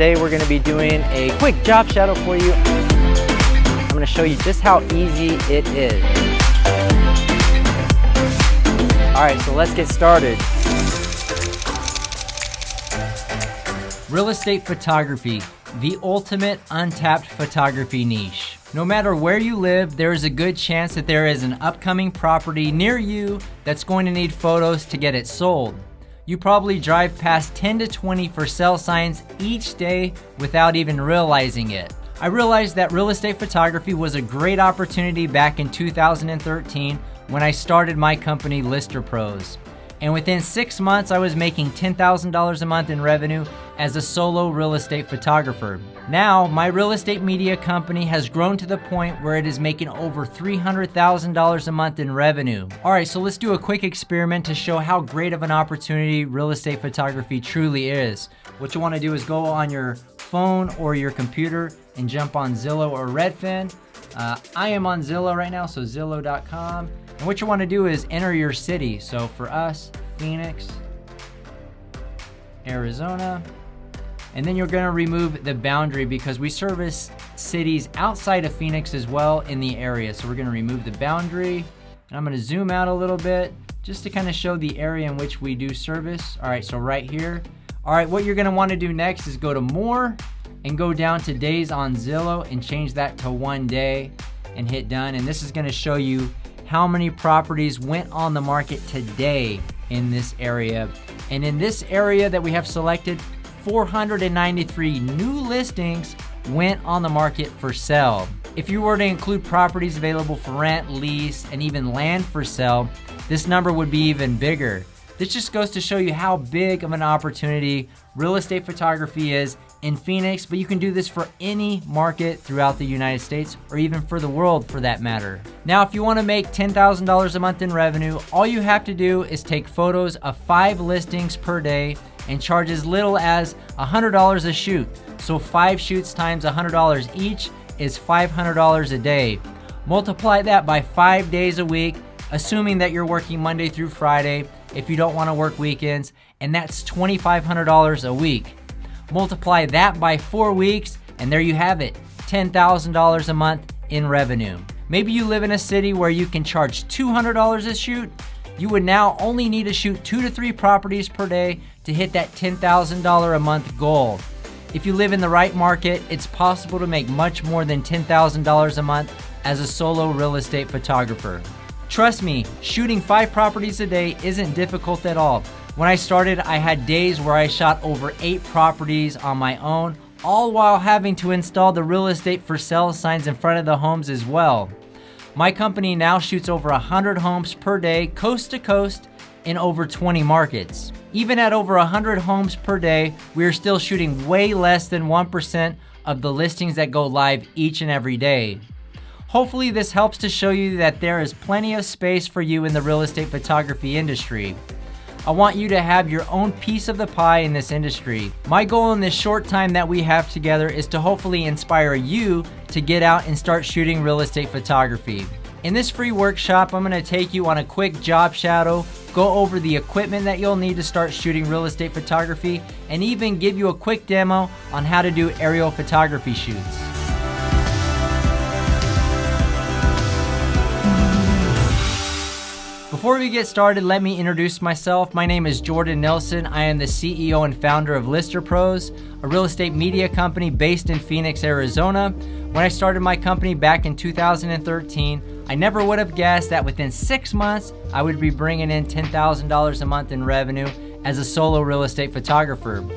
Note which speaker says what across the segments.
Speaker 1: today we're going to be doing a quick job shadow for you. I'm going to show you just how easy it is. Alright, so let's get started. Real estate photography, the ultimate untapped photography niche. No matter where you live, there is a good chance that there is an upcoming property near you that's going to need photos to get it sold. You probably drive past 10 to 20 for sale signs each day without even realizing it. I realized that real estate photography was a great opportunity back in 2013 when I started my company Lister Pros. And within 6 months, I was making $10,000 a month in revenue as a solo real estate photographer. Now, my real estate media company has grown to the point where it is making over $300,000 a month in revenue. All right, so let's do a quick experiment to show how great of an opportunity real estate photography truly is. What you want to do is go on your phone or your computer and jump on Zillow or Redfin. I am on Zillow right now, so Zillow.com. And what you want to do is enter your city. So for us, Phoenix, Arizona. And then you're going to remove the boundary because we service cities outside of Phoenix as well in the area. So we're going to remove the boundary. And I'm going to zoom out a little bit just to kind of show the area in which we do service. All right, so right here. All right, what you're going to want to do next is go to more and go down to days on Zillow and change that to 1 day and hit done. And this is going to show you how many properties went on the market today in this area. And in this area that we have selected, 493 new listings went on the market for sale. If you were to include properties available for rent, lease, and even land for sale, this number would be even bigger. This just goes to show you how big of an opportunity real estate photography is in Phoenix, but you can do this for any market throughout the United States or even for the world for that matter. Now, if you want to make $10,000 a month in revenue, all you have to do is take photos of 5 listings per day and charge as little as $100 a shoot. So 5 shoots times $100 each is $500 a day. Multiply that by 5 days a week, assuming that you're working Monday through Friday if you don't want to work weekends, and that's $2,500 a week. Multiply that by 4 weeks, and there you have it, $10,000 a month in revenue. Maybe you live in a city where you can charge $200 a shoot. You would now only need to shoot 2 to 3 properties per day to hit that $10,000 a month goal. If you live in the right market, it's possible to make much more than $10,000 a month as a solo real estate photographer. Trust me, shooting 5 properties a day isn't difficult at all. When I started, I had days where I shot over 8 properties on my own, all while having to install the real estate for sale signs in front of the homes as well. My company now shoots over 100 homes per day, coast to coast, in over 20 markets. Even at over 100 homes per day, we are still shooting way less than 1% of the listings that go live each and every day. Hopefully this helps to show you that there is plenty of space for you in the real estate photography industry. I want you to have your own piece of the pie in this industry. My goal in this short time that we have together is to hopefully inspire you to get out and start shooting real estate photography. In this free workshop, I'm going to take you on a quick job shadow, go over the equipment that you'll need to start shooting real estate photography, and even give you a quick demo on how to do aerial photography shoots. Before we get started, let me introduce myself. My name is Jordan Nelson. I am the CEO and founder of Lister Pros, a real estate media company based in Phoenix, Arizona. When I started my company back in 2013, I never would have guessed that within 6 months, I would be bringing in $10,000 a month in revenue as a solo real estate photographer.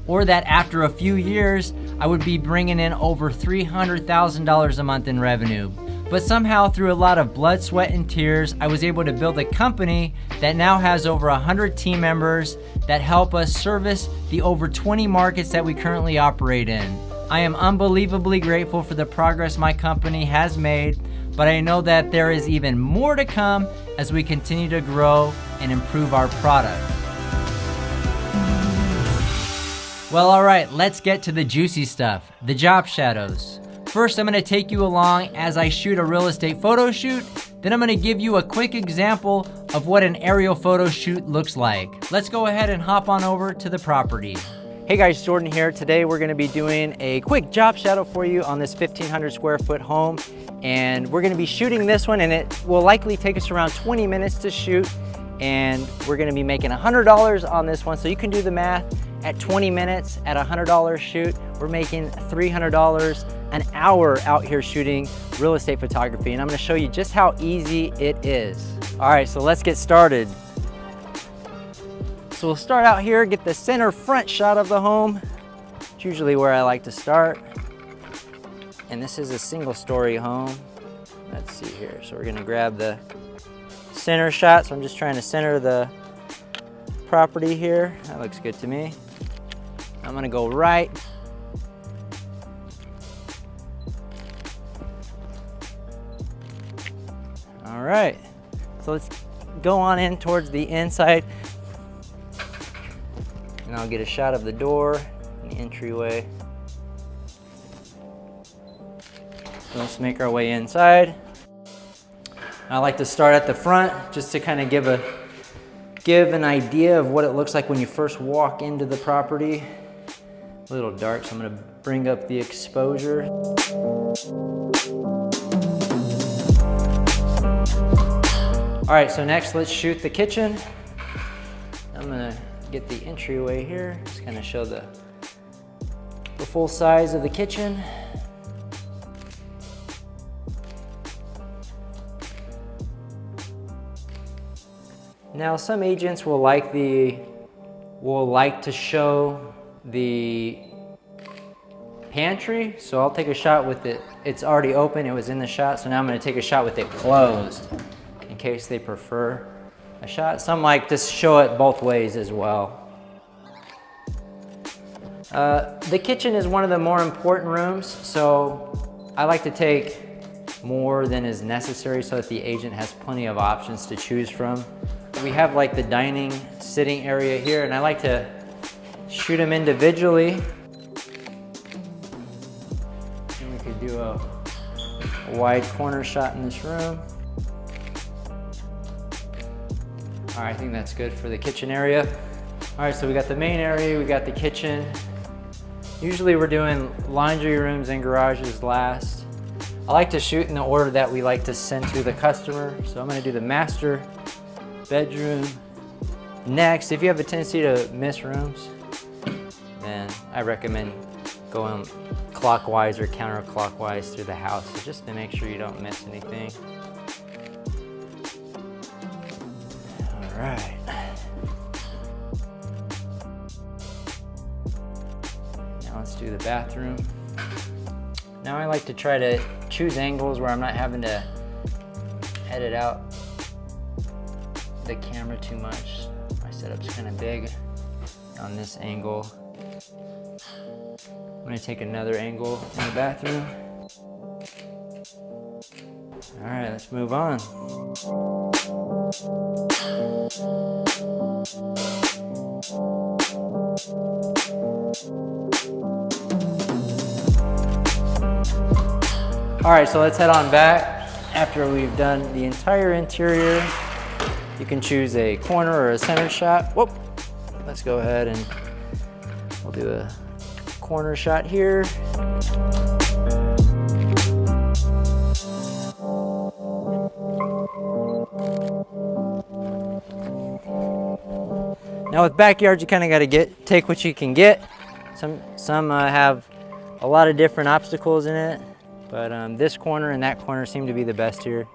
Speaker 1: Or that after a few years, I would be bringing in over $300,000 a month in revenue. But somehow, through a lot of blood, sweat, and tears, I was able to build a company that now has over 100 team members that help us service the over 20 markets that we currently operate in. I am unbelievably grateful for the progress my company has made, but I know that there is even more to come as we continue to grow and improve our product. Well, all right, let's get to the juicy stuff, the job shadows. First, I'm going to take you along as I shoot a real estate photo shoot. Then I'm going to give you a quick example of what an aerial photo shoot looks like. Let's go ahead and hop on over to the property. Hey guys, Jordan here. Today we're gonna be doing a quick job shadow for you on this 1,500 square foot home. And we're gonna be shooting this one, and it will likely take us around 20 minutes to shoot. And we're gonna be making $100 on this one. So you can do the math. At 20 minutes, at $100 shoot, we're making $300 an hour out here shooting real estate photography. And I'm gonna show you just how easy it is. All right, so let's get started. So we'll start out here, get the center front shot of the home. It's usually where I like to start. And this is a single story home. Let's see here. So we're gonna grab the center shot. So I'm just trying to center the property here. That looks good to me. I'm gonna go right. All right, so let's go on in towards the inside. And I'll get a shot of the door and the entryway. So let's make our way inside. I like to start at the front just to kind of give an idea of what it looks like when you first walk into the property. A little dark, so I'm gonna bring up the exposure. All right, so next let's shoot the kitchen. I'm gonna get the entryway here, just kind of show the full size of the kitchen. Now some agents will like to show the pantry, so I'll take a shot with it. It's already open, it was in the shot, so now I'm gonna take a shot with it closed in case they prefer a shot. Some like to show it both ways as well. The kitchen is one of the more important rooms, so I like to take more than is necessary so that the agent has plenty of options to choose from. We have like the dining sitting area here, and I like to shoot them individually. And we could do a wide corner shot in this room. All right, I think that's good for the kitchen area. All right, so we got the main area, we got the kitchen. Usually we're doing laundry rooms and garages last. I like to shoot in the order that we like to send to the customer. So I'm gonna do the master bedroom next. If you have a tendency to miss rooms, then I recommend going clockwise or counterclockwise through the house, so just to make sure you don't miss anything. All right. Now let's do the bathroom. Now I like to try to choose angles where I'm not having to edit out the camera too much. My setup's kind of big on this angle. I'm gonna take another angle in the bathroom. All right, let's move on. All right, so let's head on back. After we've done the entire interior, you can choose a corner or a center shot. Whoop. Let's go ahead and we'll do a corner shot here. Now with backyards, you kind of got to take what you can get. Some have a lot of different obstacles in it, but this corner and that corner seem to be the best here.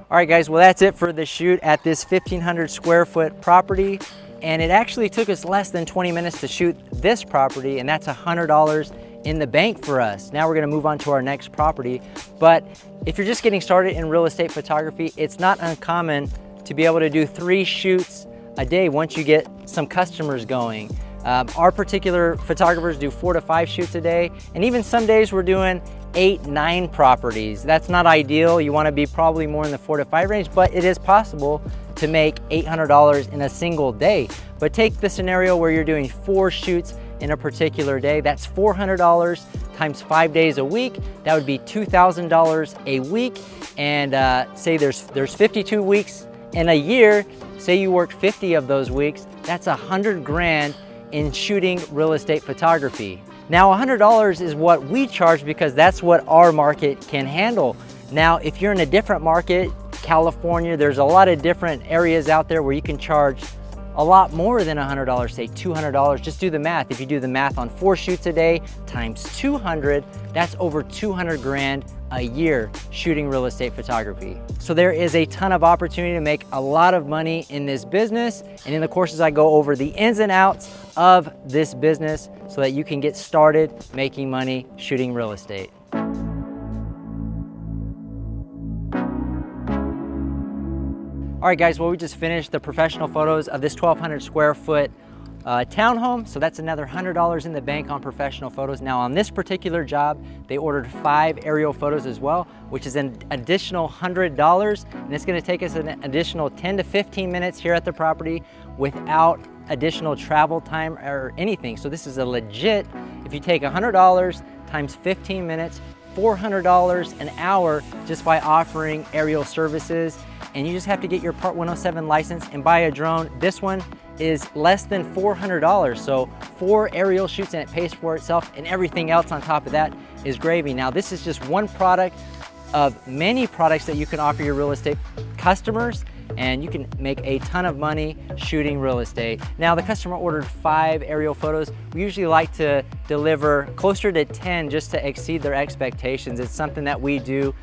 Speaker 1: All right guys, well that's it for the shoot at this 1,500 square foot property. And it actually took us less than 20 minutes to shoot this property, and that's $100 in the bank for us. Now we're gonna move on to our next property. But if you're just getting started in real estate photography, it's not uncommon to be able to do 3 shoots a day once you get some customers going. Our particular photographers do 4 to 5 shoots a day, and even some days we're doing 8, 9 properties. That's not ideal. You wanna be probably more in the 4 to 5 range, but it is possible to make $800 in a single day. But take the scenario where you're doing 4 shoots in a particular day. That's $400 times 5 days a week. That would be $2,000 a week. And say there's 52 weeks in a year. Say you work 50 of those weeks. That's $100 grand
Speaker 2: in shooting real estate photography. Now, $100 is what we charge because that's what our market can handle. Now, if you're in a different market, California, there's a lot of different areas out there where you can charge a lot more than $100, say $200. Just do the math. If you do the math on 4 shoots a day times 200, that's over 200 grand a year shooting real estate photography. So there is a ton of opportunity to make a lot of money in this business. And in the courses, I go over the ins and outs of this business so that you can get started making money shooting real estate. All right, guys, well, we just finished the professional photos of this 1,200 square foot townhome. So that's another $100 in the bank on professional photos. Now on this particular job, they ordered 5 aerial photos as well, which is an additional $100. And it's gonna take us an additional 10 to 15 minutes here at the property without additional travel time or anything. So this is a legit, if you take $100 times 15 minutes, $400 an hour just by offering aerial services. And you just have to get your Part 107 license and buy a drone. This one is less than $400. So 4 aerial shoots and it pays for itself, and everything else on top of that is gravy. Now this is just one product of many products that you can offer your real estate customers, and you can make a ton of money shooting real estate. Now the customer ordered 5 aerial photos. We usually like to deliver closer to 10 just to exceed their expectations. It's something that we do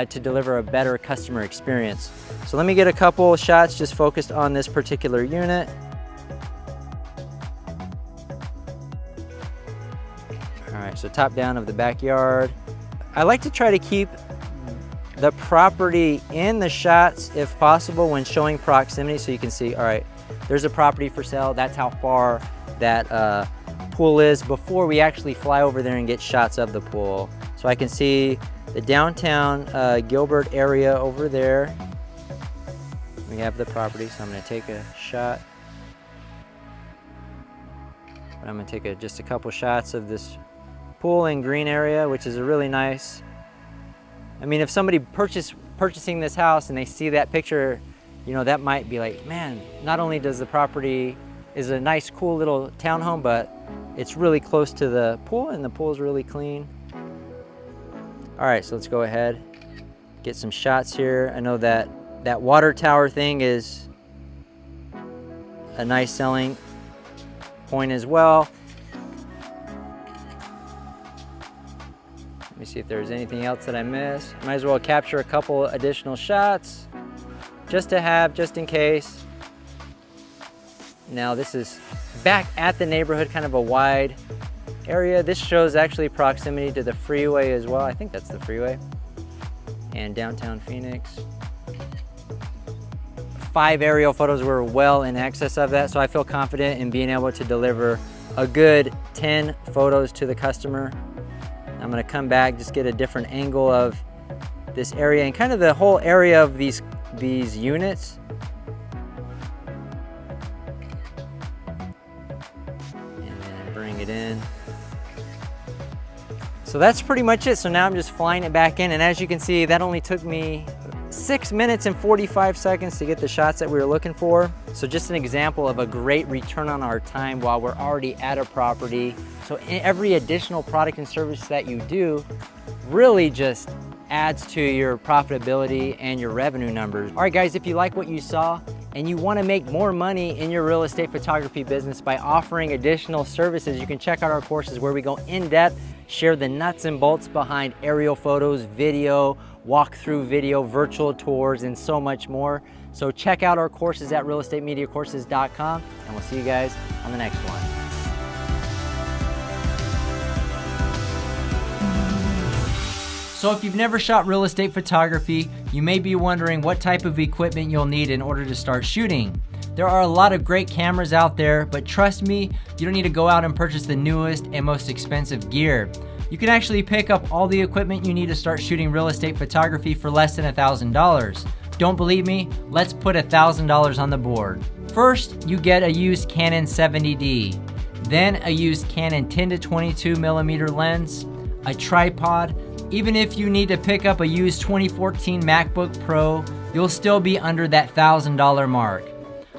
Speaker 2: to deliver a better customer experience. So let me get a couple shots just focused on this particular unit. All right, so top down of the backyard. I like to try to keep the property in the shots if possible when showing proximity, so you can see, all right, there's a property for sale. That's how far that pool is before we actually fly over there and get shots of the pool. So I can see the downtown Gilbert area over there. We have the property, so I'm gonna take a shot. But I'm gonna take just a couple shots of this pool and green area, which is a really nice. I mean, if somebody purchasing this house and they see that picture, you know, that might be like, man, not only does the property is a nice, cool little townhome, but it's really close to the pool and the pool is really clean. All right, so let's go ahead, get some shots here. I know that water tower thing is a nice selling point as well. Let me see if there's anything else that I missed. Might as well capture a couple additional shots just to have, just in case. Now this is back at the neighborhood, kind of a wide area. This shows actually proximity to the freeway as well. I think that's the freeway. And downtown Phoenix. 5 aerial photos were well in excess of that, so I feel confident in being able to deliver a good 10 photos to the customer. I'm gonna come back, just get a different angle of this area and kind of the whole area of these units. And then bring it in. So that's pretty much it. So now I'm just flying it back in, and as you can see, that only took me 6 minutes and 45 seconds to get the shots that we were looking for. So just an example of a great return on our time while we're already at a property. So every additional product and service that you do really just adds to your profitability and your revenue numbers. All right, guys, if you like what you saw and you want to make more money in your real estate photography business by offering additional services, you can check out our courses where we go in depth, share the nuts and bolts behind aerial photos, video, walkthrough video, virtual tours, and so much more. So check out our courses at realestatemediacourses.com, and we'll see you guys on the next one.
Speaker 1: So if you've never shot real estate photography, you may be wondering what type of equipment you'll need in order to start shooting. There are a lot of great cameras out there, but trust me, you don't need to go out and purchase the newest and most expensive gear. You can actually pick up all the equipment you need to start shooting real estate photography for less than $1,000. Don't believe me? Let's put $1,000 on the board. First, you get a used Canon 70D, then a used Canon 10 to 22 millimeter lens, a tripod. Even if you need to pick up a used 2014 MacBook Pro, you'll still be under that $1,000 mark.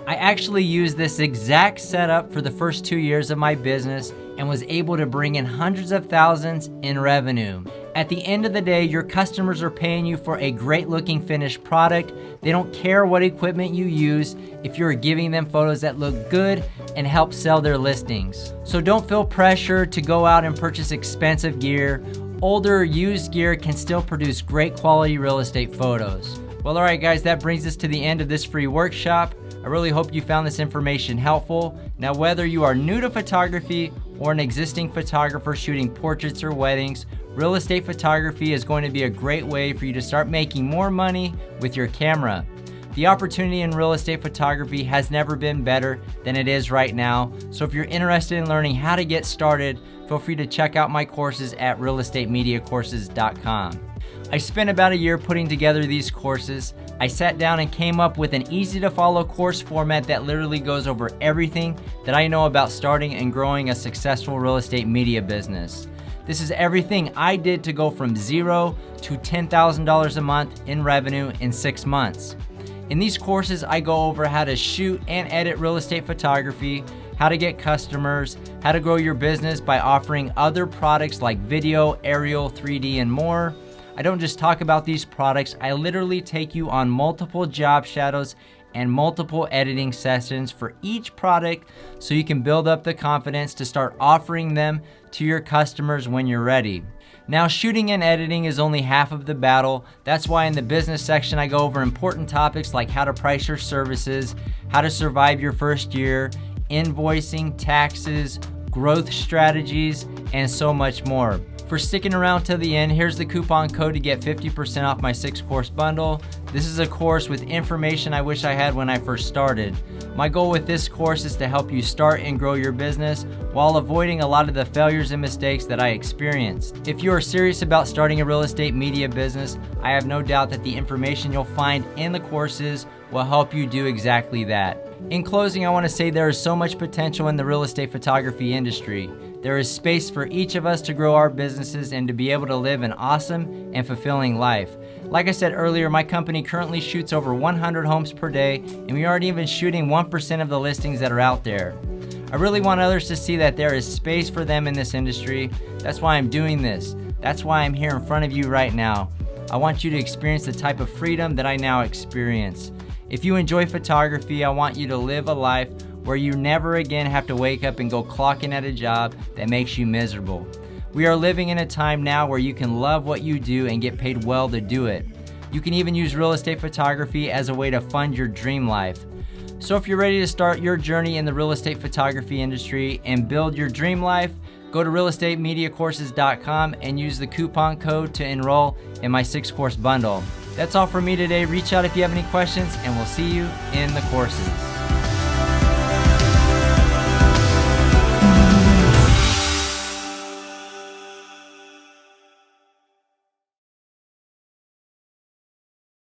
Speaker 1: I actually used this exact setup for the first 2 years of my business and was able to bring in hundreds of thousands in revenue. At the end of the day, your customers are paying you for a great looking finished product. They don't care what equipment you use if you're giving them photos that look good and help sell their listings. So don't feel pressure to go out and purchase expensive gear. Older, used gear can still produce great quality real estate photos. Well, all right guys, that brings us to the end of this free workshop. I really hope you found this information helpful. Now, whether you are new to photography or an existing photographer shooting portraits or weddings, real estate photography is going to be a great way for you to start making more money with your camera. The opportunity in real estate photography has never been better than it is right now. So if you're interested in learning how to get started, feel free to check out my courses at realeestatemediacourses.com. I spent about a year putting together these courses. I sat down and came up with an easy to follow course format that literally goes over everything that I know about starting and growing a successful real estate media business. This is everything I did to go from $0 to $10,000 a month in revenue in 6 months. In these courses, I go over how to shoot and edit real estate photography, how to get customers, how to grow your business by offering other products like video, aerial, 3D, and more. I don't just talk about these products, I literally take you on multiple job shadows and multiple editing sessions for each product so you can build up the confidence to start offering them to your customers when you're ready. Now, shooting and editing is only half of the battle. That's why in the business section, I go over important topics like how to price your services, how to survive your first year, invoicing, taxes, growth strategies, and so much more. For sticking around till the end, here's the coupon code to get 50% off my 6-course bundle. This is a course with information I wish I had when I first started. My goal with this course is to help you start and grow your business while avoiding a lot of the failures and mistakes that I experienced. If you are serious about starting a real estate media business, I have no doubt that the information you'll find in the courses will help you do exactly that. In closing, I want to say there is so much potential in the real estate photography industry. There is space for each of us to grow our businesses and to be able to live an awesome and fulfilling life. Like I said earlier, my company currently shoots over 100 homes per day, and we aren't even shooting 1% of the listings that are out there. I really want others to see that there is space for them in this industry. That's why I'm doing this. That's why I'm here in front of you right now. I want you to experience the type of freedom that I now experience. If you enjoy photography, I want you to live a life where you never again have to wake up and go clocking at a job that makes you miserable. We are living in a time now where you can love what you do and get paid well to do it. You can even use real estate photography as a way to fund your dream life. So if you're ready to start your journey in the real estate photography industry and build your dream life, go to realeestatemediacourses.com and use the coupon code to enroll in my 6-course bundle. That's all for me today. Reach out if you have any questions, and we'll see you in the courses.